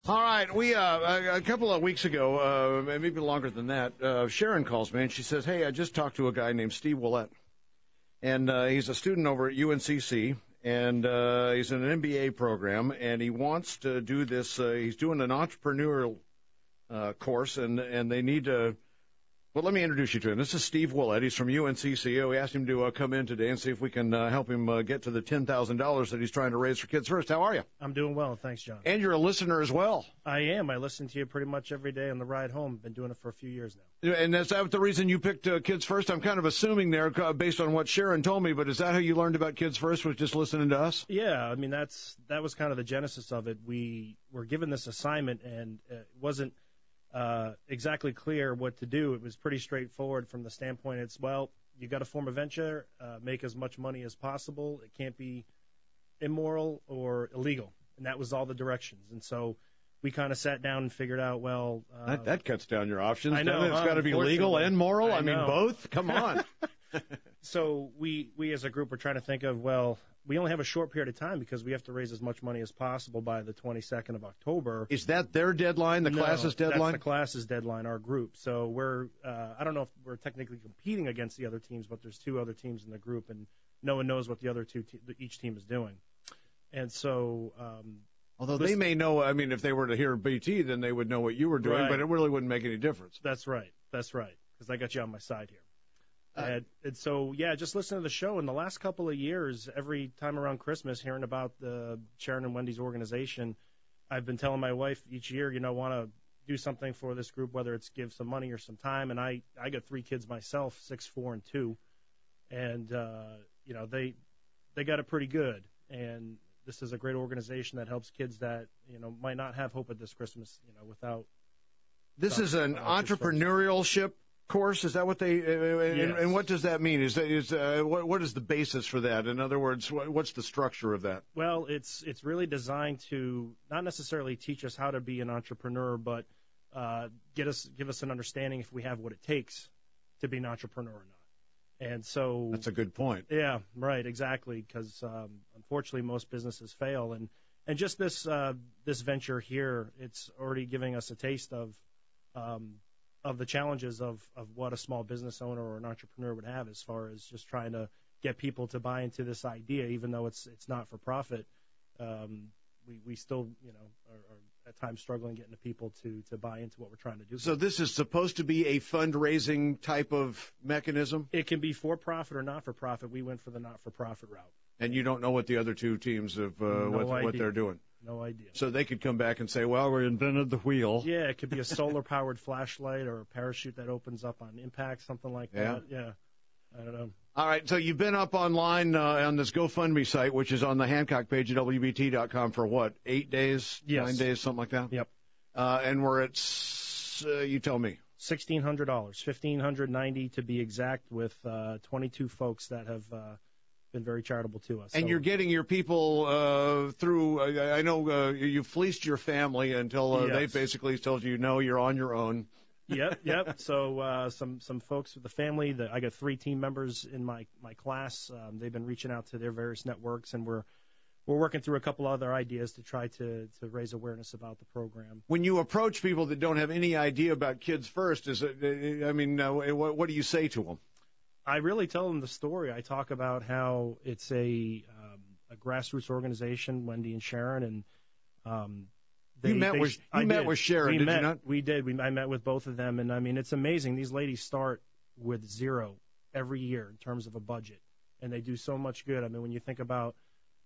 All right, we a couple of weeks ago, maybe longer than that, Sharon calls me and she says, "Hey, I just talked to a guy named Steve Ouellette, and he's a student over at UNCC, and he's in an MBA program, and he wants to do this. He's doing an entrepreneurial course, and they need to." Well, let me introduce you to him. This is Steve Ouellette. He's from UNCC. We asked him to come in today and see if we can help him get to the $10,000 that he's trying to raise for Kids First. How are you? I'm doing well. Thanks, John. And you're a listener as well. I am. I listen to you pretty much every day on the ride home. Been doing it for a few years now. And is that the reason you picked Kids First? I'm kind of assuming there based on what Sharon told me, but is that how you learned about Kids First, was just listening to us? Yeah. I mean, that was kind of the genesis of it. We were given this assignment, and it wasn't exactly clear what to do. It was pretty straightforward from the standpoint. It's, well, you got to form a venture, make as much money as possible. It can't be immoral or illegal. And that was all the directions. And so we kind of sat down and figured out, well, that cuts down your options. I know. It's got to be legal and moral. I mean, know. both. Come on. So we as a group are trying to think of, well, we only have a short period of time because we have to raise as much money as possible by the 22nd of October. Is that their deadline, the class's deadline? That's the class's deadline, our group. So we're, I don't know if we're technically competing against the other teams, but there's two other teams in the group, and no one knows what the other each team is doing. And so, although they may know, I mean, if they were to hear BT, then they would know what you were doing, right. But it really wouldn't make any difference. That's right, because I got you on my side here. And so, yeah, just listening to the show in the last couple of years, every time around Christmas, hearing about the Sharon and Wendy's organization, I've been telling my wife each year, want to do something for this group, whether it's give some money or some time. And I got 3 kids myself, 6, 4, and 2. And, they got it pretty good. And this is a great organization that helps kids that, might not have hope at this Christmas, without. This is an entrepreneurship course. Is that what they? Yes. And what does that mean? What is the basis for that? In other words, what's the structure of that? Well, it's really designed to not necessarily teach us how to be an entrepreneur, but give us an understanding if we have what it takes to be an entrepreneur or not. And so that's a good point. Yeah, right, exactly. Because unfortunately, most businesses fail, and just this venture here, it's already giving us a taste of the challenges of what a small business owner or an entrepreneur would have as far as just trying to get people to buy into this idea, even though it's not for profit. We still, are at times struggling getting the people to buy into what we're trying to do. So this is supposed to be a fundraising type of mechanism? It can be for profit or not for profit. We went for the not for profit route. And you don't know what the other two teams have what they're doing? No idea. So they could come back and say, well, we invented the wheel. Yeah, it could be a solar-powered flashlight or a parachute that opens up on impact, something like that. Yeah, I don't know. All right, so you've been up online on this GoFundMe site, which is on the Hancock page at WBT.com for what, 8 days, yes. 9 days, something like that? Yep. And we're at, you tell me. $1,600, $1,590 to be exact, with 22 folks that have been very charitable to us. And you're getting your people through, I know you fleeced your family until they basically told you, no, you're on your own. Yep. So some folks with the family, I got 3 team members in my class. They've been reaching out to their various networks, and we're working through a couple other ideas to try to raise awareness about the program. When you approach people that don't have any idea about Kids First, what do you say to them? I really tell them the story. I talk about how it's a grassroots organization, Wendy and Sharon, and you met with Sharon, did you not? We did. I met with both of them, and I mean, it's amazing. These ladies start with 0 every year in terms of a budget, and they do so much good. I mean, when you think about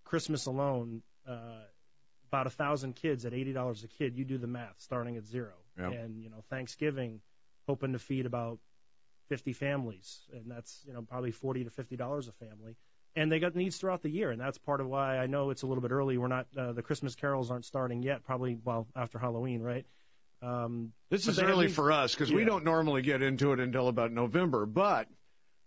Christmas alone, about 1,000 kids at $80 a kid, you do the math, starting at 0. Yep. And Thanksgiving, hoping to feed about 50 families, and that's probably $40 to $50 a family, and they got needs throughout the year, and that's part of why I know it's a little bit early. We're not the Christmas carols aren't starting yet, probably after Halloween, right? This is early for us because we don't normally get into it until about November, but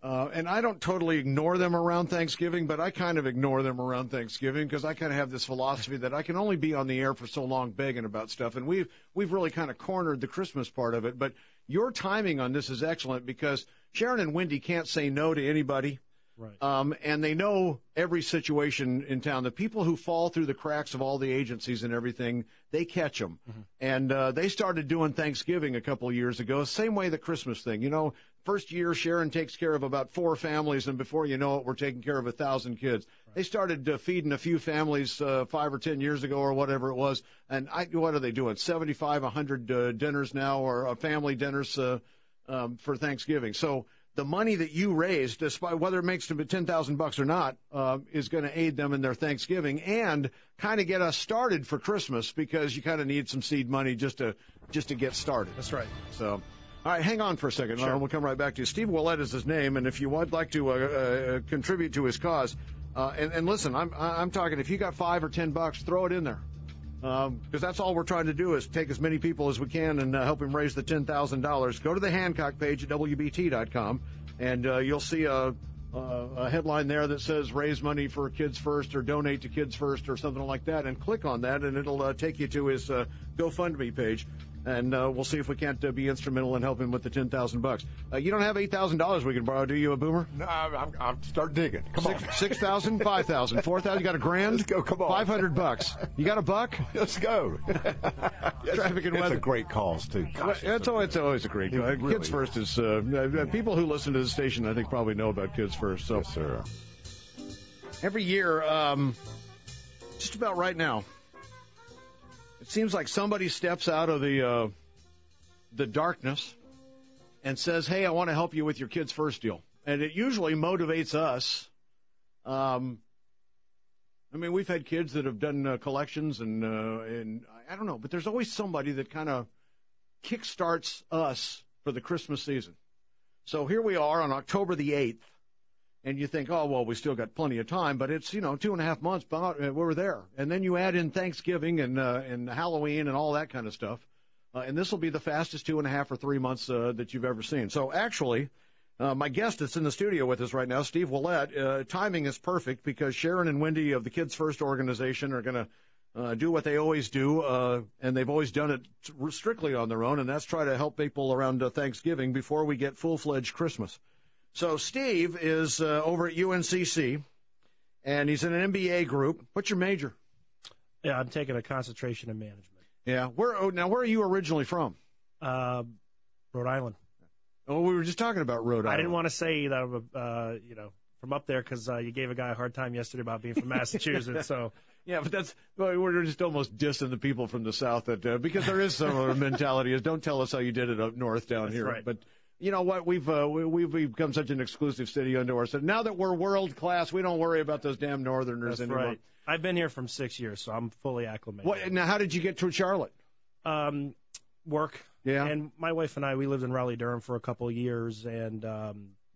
and I don't totally ignore them around Thanksgiving, but I kind of ignore them around Thanksgiving because I kind of have this philosophy that I can only be on the air for so long begging about stuff, and we've really kind of cornered the Christmas part of it. But your timing on this is excellent because Sharon and Wendy can't say no to anybody. Right. And they know every situation in town. The people who fall through the cracks of all the agencies and everything, they catch them. Mm-hmm. And they started doing Thanksgiving a couple of years ago, same way the Christmas thing. You know, first year Sharon takes care of about 4 families, and before you know it, we're taking care of 1,000 kids. Right. They started feeding a few families 5 or 10 years ago or whatever it was. And what are they doing? 75, 100 dinners now, or family dinners for Thanksgiving. So the money that you raised, despite whether it makes them $10,000 or not, is going to aid them in their Thanksgiving and kind of get us started for Christmas, because you kind of need some seed money just to get started. That's right. So, all right, hang on for a second. Sure. We'll come right back to you. Steve Ouellette is his name, and if you would like to contribute to his cause, and listen, I'm talking, if you got $5 or $10, throw it in there. Because that's all we're trying to do is take as many people as we can and help him raise the $10,000. Go to the Hancock page at WBT.com, and you'll see a headline there that says raise money for Kids First or donate to Kids First or something like that, and click on that, and it'll take you to his GoFundMe page. And we'll see if we can't be instrumental in helping with the $10,000. You don't have $8,000 we can borrow, do you, Boomer? No, I'm start digging. Come on. 6,000, 5,000, 4,000. You got a grand? Let's go. Come on. $500. You got a buck? Let's go. Traffic and it's weather. a great cause too. Gosh, It's always a great cause. Really Kids First is people who listen to the station, I think, probably know about Kids First. So yes, sir. Every year, just about right now, it seems like somebody steps out of the darkness and says, hey, I want to help you with your Kids First deal. And it usually motivates us. I mean, we've had kids that have done collections and I don't know, but there's always somebody that kind of kickstarts us for the Christmas season. So here we are on October the 8th, and you think, oh, well, we still got plenty of time, but it's, 2.5 months, we're there. And then you add in Thanksgiving and Halloween and all that kind of stuff. And this will be the fastest 2.5 or 3 months that you've ever seen. So actually, my guest that's in the studio with us right now, Steve Ouellette, timing is perfect because Sharon and Wendy of the Kids First organization are going to do what they always do, and they've always done it strictly on their own, and that's try to help people around Thanksgiving before we get full-fledged Christmas. So Steve is over at UNCC, and he's in an MBA group. What's your major? Yeah, I'm taking a concentration in management. Yeah. Where are you originally from? Rhode Island. Oh, we were just talking about Rhode Island. I didn't want to say that I'm, from up there because you gave a guy a hard time yesterday about being from Massachusetts. So yeah, but we're just almost dissing the people from the South because there is some other mentality is don't tell us how you did it up north down That's here. Right. But you know what? We've become such an exclusive city unto ourselves. Now that we're world class, we don't worry about those damn Northerners That's anymore. Right. I've been here from 6 years, so I'm fully acclimated. Now, how did you get to Charlotte? Work. Yeah. And my wife and I, we lived in Raleigh-Durham for a couple of years, and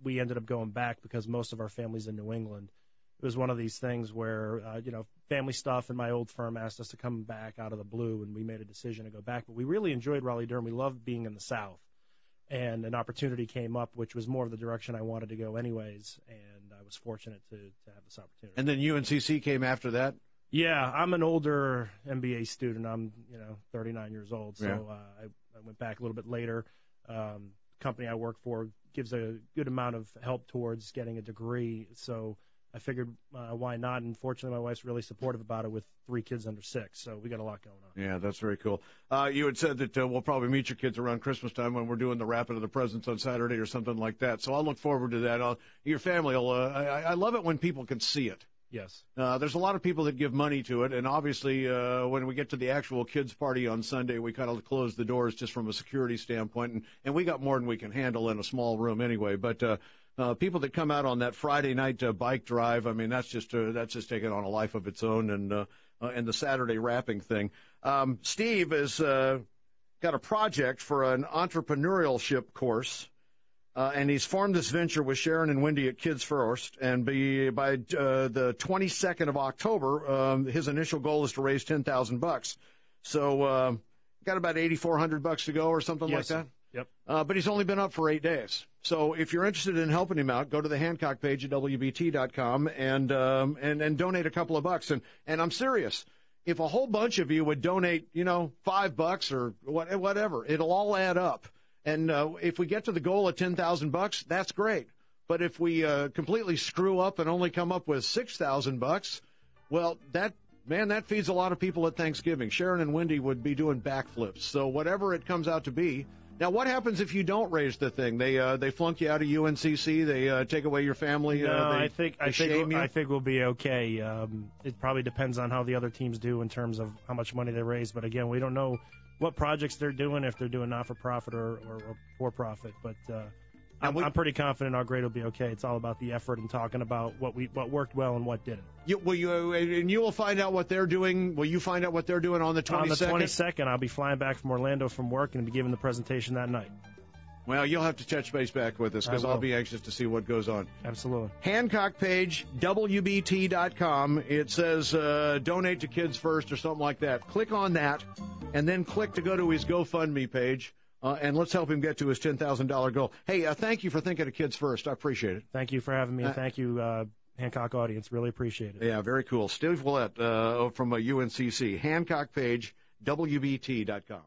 we ended up going back because most of our family's in New England. It was one of these things where, family stuff and my old firm asked us to come back out of the blue, and we made a decision to go back. But we really enjoyed Raleigh-Durham. We loved being in the South. And an opportunity came up, which was more of the direction I wanted to go anyways, and I was fortunate to have this opportunity. And then UNCC came after that? Yeah, I'm an older MBA student. I'm, 39 years old, so I went back a little bit later. Company I work for gives a good amount of help towards getting a degree, so I figured why not, and fortunately my wife's really supportive about it with 3 kids under 6, so we got a lot going on. Yeah, that's very cool. You had said that we'll probably meet your kids around Christmas time when we're doing the wrapping of the presents on Saturday or something like that, so I'll look forward to that. Your family will, I love it when people can see it. Yes. There's a lot of people that give money to it, and obviously when we get to the actual kids' party on Sunday, we kind of close the doors just from a security standpoint, and we got more than we can handle in a small room anyway. But people that come out on that Friday night bike drive, I mean, that's just taking on a life of its own, and the Saturday wrapping thing. Steve has got a project for an entrepreneurship course. And he's formed this venture with Sharon and Wendy at Kids First, and by the 22nd of October, his initial goal is to raise $10,000. So got about $8,400 to go or something like that. Yep. But he's only been up for 8 days. So if you're interested in helping him out, go to the Hancock page at WBT.com and donate a couple of bucks. And I'm serious. If a whole bunch of you would donate, $5 or whatever, it'll all add up. And if we get to the goal of $10,000, that's great. But if we completely screw up and only come up with $6,000, well, that feeds a lot of people at Thanksgiving. Sharon and Wendy would be doing backflips. So whatever it comes out to be. Now, what happens if you don't raise the thing? They flunk you out of UNCC. They take away your family. No, I think we'll be okay. It probably depends on how the other teams do in terms of how much money they raise. But again, we don't know what projects they're doing, if they're doing not-for-profit or for-profit. But I'm pretty confident our grade will be okay. It's all about the effort and talking about what worked well and what didn't. You will find out what they're doing. Will you find out what they're doing on the 22nd? On the 22nd, I'll be flying back from Orlando from work and be giving the presentation that night. Well, you'll have to touch base back with us because I'll be anxious to see what goes on. Absolutely. Hancock page, WBT.com. It says donate to Kids First or something like that. Click on that and then click to go to his GoFundMe page. And let's help him get to his $10,000 goal. Hey, thank you for thinking of Kids First. I appreciate it. Thank you for having me. And thank you, Hancock audience. Really appreciate it. Yeah, very cool. Steve Ouellette from UNCC. Hancock page, WBT.com.